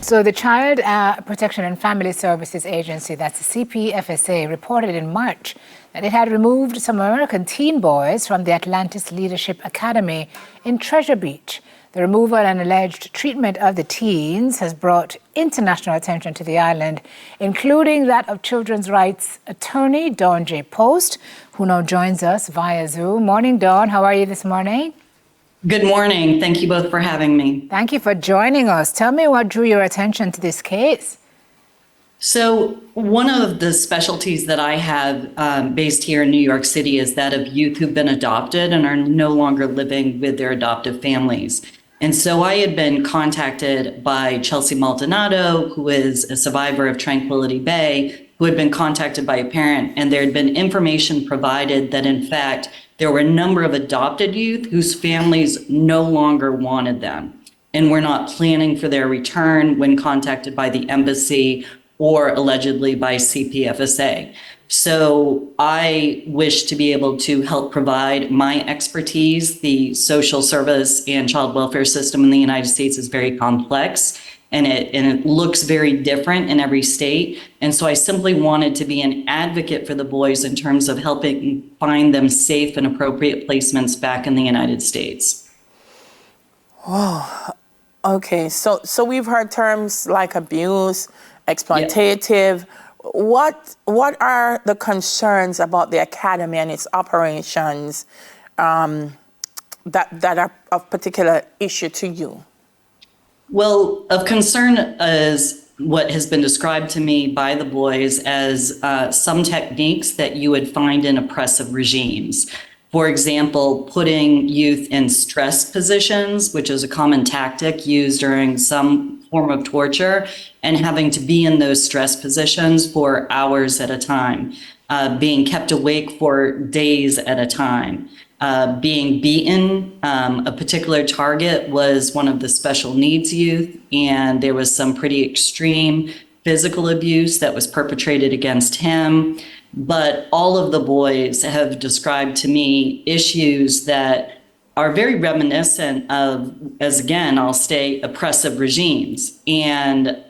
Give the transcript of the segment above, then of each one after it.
So the Child Protection and Family Services Agency, that's the CPFSA, reported in March that it had removed some American teen boys from the Atlantis Leadership Academy in Treasure Beach. The removal and alleged treatment of the teens has brought international attention to the island, including that of children's rights attorney Dawn J. Post, who now joins us via Zoom. Morning, Dawn. How are you this morning? Good morning. Thank you both for having me. Thank you for joining us. Tell me what drew your attention to this case. So one of the specialties that I have based here in New York City is that of youth who've been adopted and are no longer living with their adoptive families. And so I had been contacted by Chelsea Maldonado, who is a survivor of Tranquility Bay, who had been contacted by a parent, and there had been information provided that, in fact, there were a number of adopted youth whose families no longer wanted them and were not planning for their return when contacted by the embassy or allegedly by CPFSA. So I wish to be able to help provide my expertise. The social service and child welfare system in the United States is very complex, and it looks very different in every state. And so I simply wanted to be an advocate for the boys in terms of helping find them safe and appropriate placements back in the United States. Oh, okay. So we've heard terms like abuse, exploitative. Yeah. What are the concerns about the academy and its operations that are of particular issue to you? Well, of concern is what has been described to me by the boys as some techniques that you would find in oppressive regimes. For example, putting youth in stress positions, which is a common tactic used during some form of torture, and having to be in those stress positions for hours at a time, being kept awake for days at a time, being beaten. A particular target was one of the special needs youth, and there was some pretty extreme physical abuse that was perpetrated against him. But all of the boys have described to me issues that are very reminiscent of, as again, I'll state, oppressive regimes. And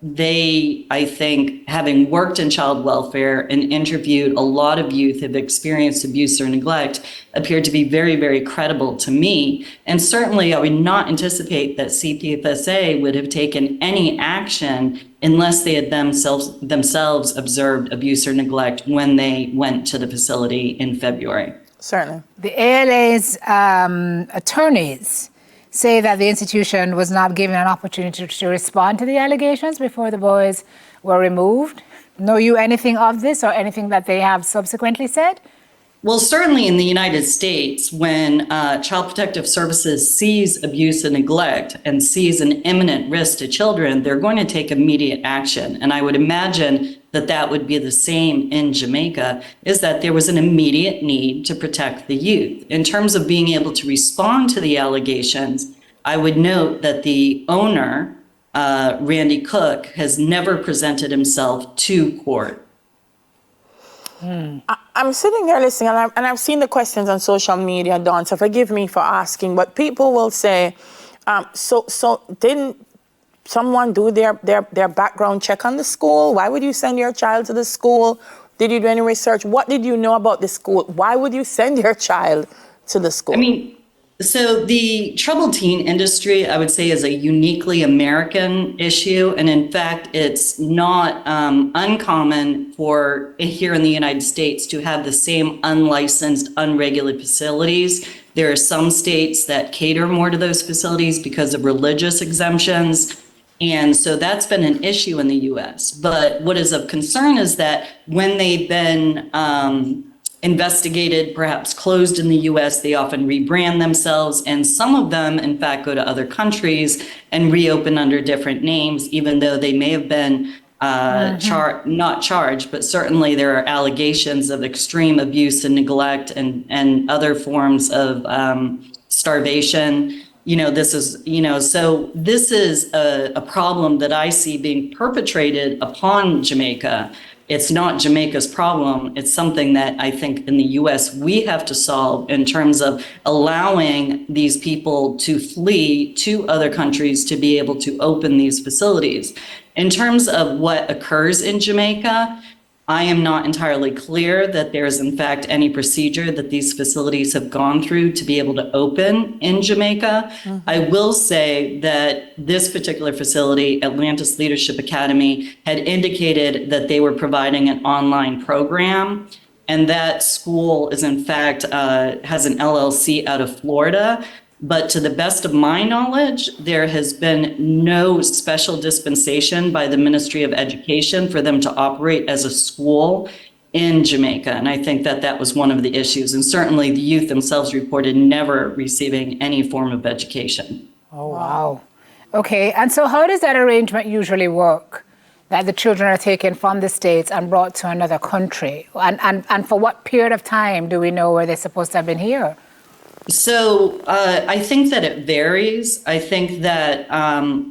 they, I think, having worked in child welfare and interviewed a lot of youth who have experienced abuse or neglect, appeared to be very, very credible to me. And certainly I would not anticipate that CPFSA would have taken any action unless they had themselves observed abuse or neglect when they went to the facility in February. Certainly. The ALA's attorneys say that the institution was not given an opportunity to respond to the allegations before the boys were removed. Know you anything of this or anything that they have subsequently said? Well, certainly in the United States, when Child Protective Services sees abuse and neglect and sees an imminent risk to children, they're going to take immediate action. And I would imagine that that would be the same in Jamaica, is that there was an immediate need to protect the youth. In terms of being able to respond to the allegations, I would note that the owner, Randy Cook, has never presented himself to court. I'm sitting there listening, and I've seen the questions on social media, Dawn, so forgive me for asking, but people will say, so didn't someone do their background check on the school? Why would you send your child to the school? Did you do any research? What did you know about the school? Why would you send your child to the school? I mean, so the troubled teen industry, I would say, is a uniquely American issue. And in fact, it's not uncommon for here in the United States to have the same unlicensed, unregulated facilities. There are some states that cater more to those facilities because of religious exemptions. And so that's been an issue in the US. But what is of concern is that when they've been investigated, perhaps closed in the US, they often rebrand themselves, and some of them, in fact, go to other countries and reopen under different names, even though they may have been not charged, but certainly there are allegations of extreme abuse and neglect and other forms of starvation. This is a problem that I see being perpetrated upon Jamaica. It's not Jamaica's problem. It's something that I think in the US we have to solve in terms of allowing these people to flee to other countries to be able to open these facilities. In terms of what occurs in Jamaica, I am not entirely clear that there is, in fact, any procedure that these facilities have gone through to be able to open in Jamaica. I will say that this particular facility, Atlantis Leadership Academy, had indicated that they were providing an online program, and that school is, in fact, has an LLC out of Florida. But to the best of my knowledge, there has been no special dispensation by the Ministry of Education for them to operate as a school in Jamaica. And I think that that was one of the issues. And certainly the youth themselves reported never receiving any form of education. Oh, wow. Okay, and so how does that arrangement usually work? That the children are taken from the States and brought to another country? And for what period of time do we know where they're supposed to have been here? So I think that it varies. I think that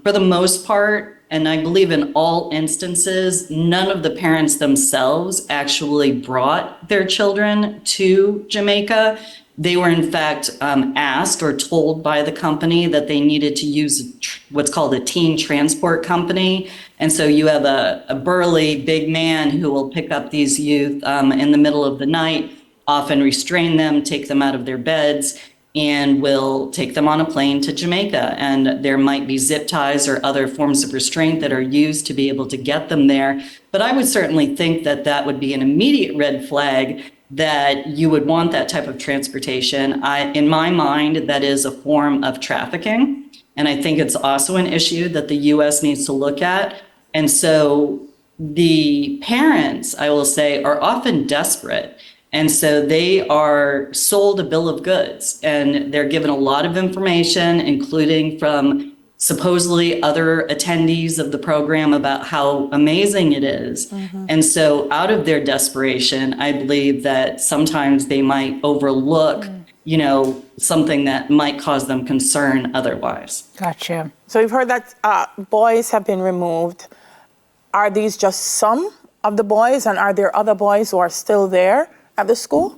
for the most part, and I believe in all instances, none of the parents themselves actually brought their children to Jamaica. They were in fact asked or told by the company that they needed to use what's called a teen transport company. And so you have a burly big man who will pick up these youth in the middle of the night, often restrain them, take them out of their beds, and will take them on a plane to Jamaica. And there might be zip ties or other forms of restraint that are used to be able to get them there. But I would certainly think that that would be an immediate red flag that you would want that type of transportation. In my mind, that is a form of trafficking. And I think it's also an issue that the US needs to look at. And so the parents, I will say, are often desperate. And so they are sold a bill of goods, and they're given a lot of information, including from supposedly other attendees of the program about how amazing it is. And so out of their desperation, I believe that sometimes they might overlook, something that might cause them concern otherwise. Gotcha. So you've heard that boys have been removed. Are these just some of the boys, and are there other boys who are still there at the school?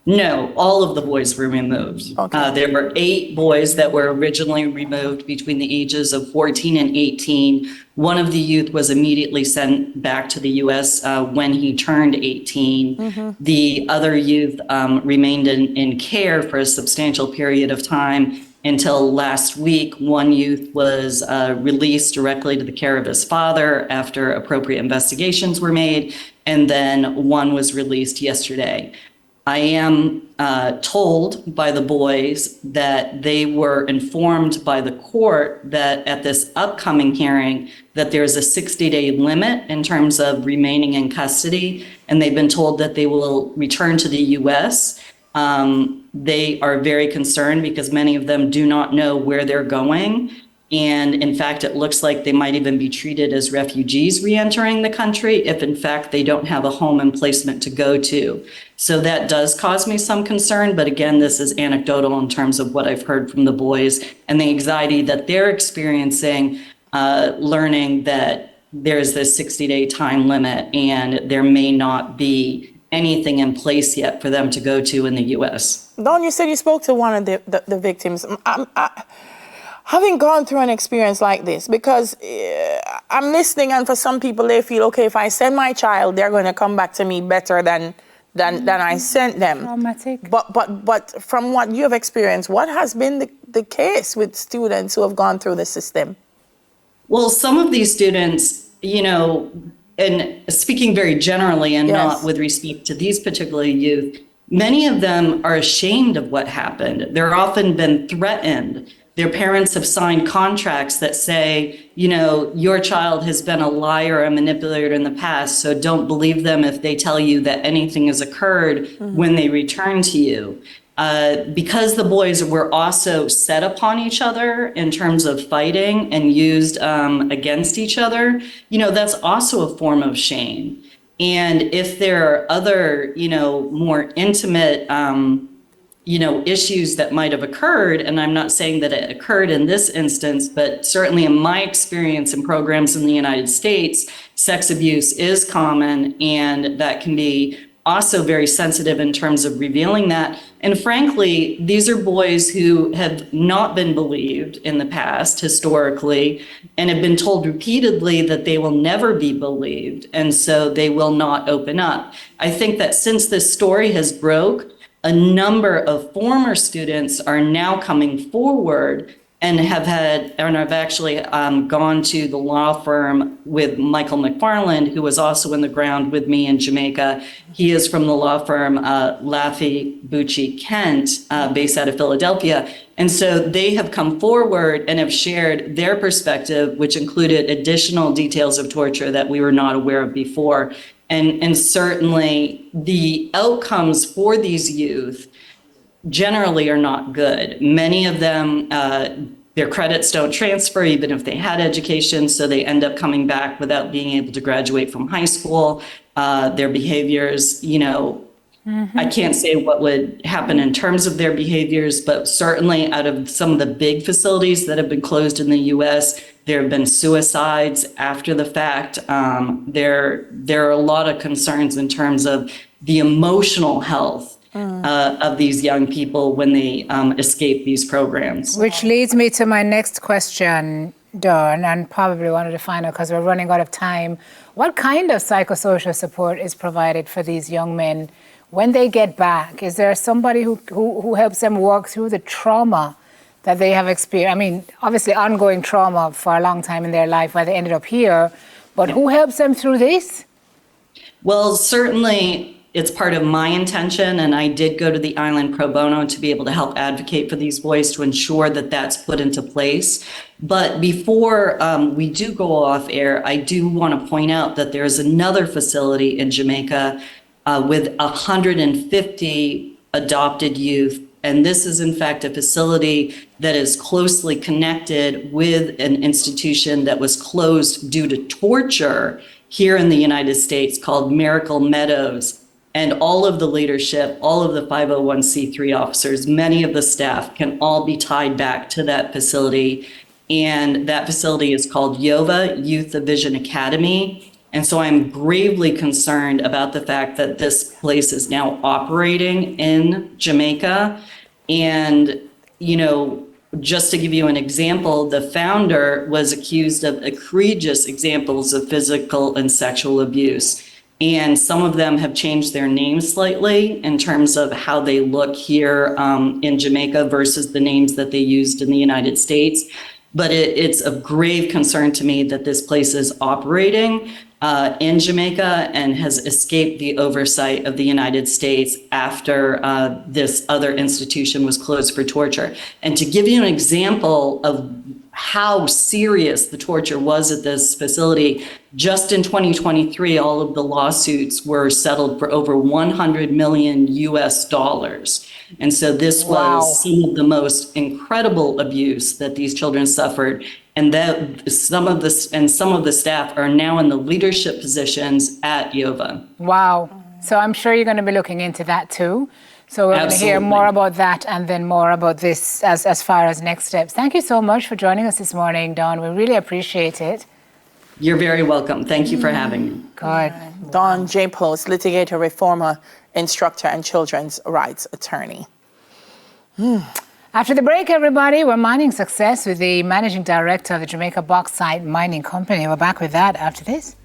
No, all of the boys were removed. Okay. There were 8 boys that were originally removed between the ages of 14 and 18. One of the youth was immediately sent back to the U.S. When he turned 18. The other youth remained in care for a substantial period of time until last week. One youth was released directly to the care of his father after appropriate investigations were made, and then one was released yesterday. I am told by the boys that they were informed by the court that at this upcoming hearing that there's a 60-day limit in terms of remaining in custody, and they've been told that they will return to the U.S. They are very concerned because many of them do not know where they're going. And in fact, it looks like they might even be treated as refugees re-entering the country if in fact they don't have a home and placement to go to. So that does cause me some concern. But again, this is anecdotal in terms of what I've heard from the boys and the anxiety that they're experiencing, learning that there's this 60-day time limit and there may not be anything in place yet for them to go to in the U.S. Dawn, you said you spoke to one of the victims. Having gone through an experience like this, because I'm listening, and for some people, they feel, okay, if I send my child, they're going to come back to me better than I sent them. Traumatic. But from what you have experienced, what has been the case with students who have gone through the system? Well, some of these students, and speaking very generally and not with respect to these particular youth, many of them are ashamed of what happened. They're often been threatened. Their parents have signed contracts that say, your child has been a liar or a manipulator in the past, so don't believe them if they tell you that anything has occurred when they return to you. Because the boys were also set upon each other in terms of fighting and used against each other, that's also a form of shame. And if there are other, more intimate issues that might have occurred. And I'm not saying that it occurred in this instance, but certainly in my experience in programs in the United States, sex abuse is common, and that can be also very sensitive in terms of revealing that. And frankly, these are boys who have not been believed in the past historically and have been told repeatedly that they will never be believed. And so they will not open up. I think that since this story has broke, a number of former students are now coming forward and have actually gone to the law firm with Michael McFarland, who was also in the ground with me in Jamaica. He is from the law firm Laffey Bucci Kent, based out of Philadelphia. And so they have come forward and have shared their perspective, which included additional details of torture that we were not aware of before. And certainly the outcomes for these youth generally are not good. Many of them, their credits don't transfer even if they had education, so they end up coming back without being able to graduate from high school. Their behaviors, I can't say what would happen in terms of their behaviors, but certainly out of some of the big facilities that have been closed in the U.S., there have been suicides after the fact. There are a lot of concerns in terms of the emotional health of these young people when they escape these programs. Which leads me to my next question, Dawn, and probably one of the final, because we're running out of time. What kind of psychosocial support is provided for these young men when they get back? Is there somebody who helps them work through the trauma that they have experienced? I mean, obviously ongoing trauma for a long time in their life where they ended up here, but who helps them through this? Well, certainly it's part of my intention, and I did go to the island pro bono to be able to help advocate for these boys to ensure that that's put into place. But before we do go off air, I do want to point out that there's another facility in Jamaica with 150 adopted youth. And this is, in fact, a facility that is closely connected with an institution that was closed due to torture here in the United States called Miracle Meadows. And all of the leadership, all of the 501c3 officers, many of the staff can all be tied back to that facility. And that facility is called YOVA, Youth Vision Academy. And so I'm gravely concerned about the fact that this place is now operating in Jamaica. And, just to give you an example, the founder was accused of egregious examples of physical and sexual abuse. And some of them have changed their names slightly in terms of how they look here in Jamaica versus the names that they used in the United States. But it's of grave concern to me that this place is operating in Jamaica and has escaped the oversight of the United States after this other institution was closed for torture. And to give you an example of how serious the torture was at this facility, just in 2023, all of the lawsuits were settled for over 100 million US dollars. And so this was some of the most incredible abuse that these children suffered. And that some of the staff are now in the leadership positions at YOVA. Wow. So I'm sure you're going to be looking into that too. So we're going to hear more about that and then more about this as far as next steps. Thank you so much for joining us this morning, Dawn. We really appreciate it. You're very welcome. Thank you for having me. Good. Dawn J. Post, litigator, reformer, instructor, and children's rights attorney. After the break, everybody, we're mining success with the managing director of the Jamaica Bauxite Mining Company. We're back with that after this.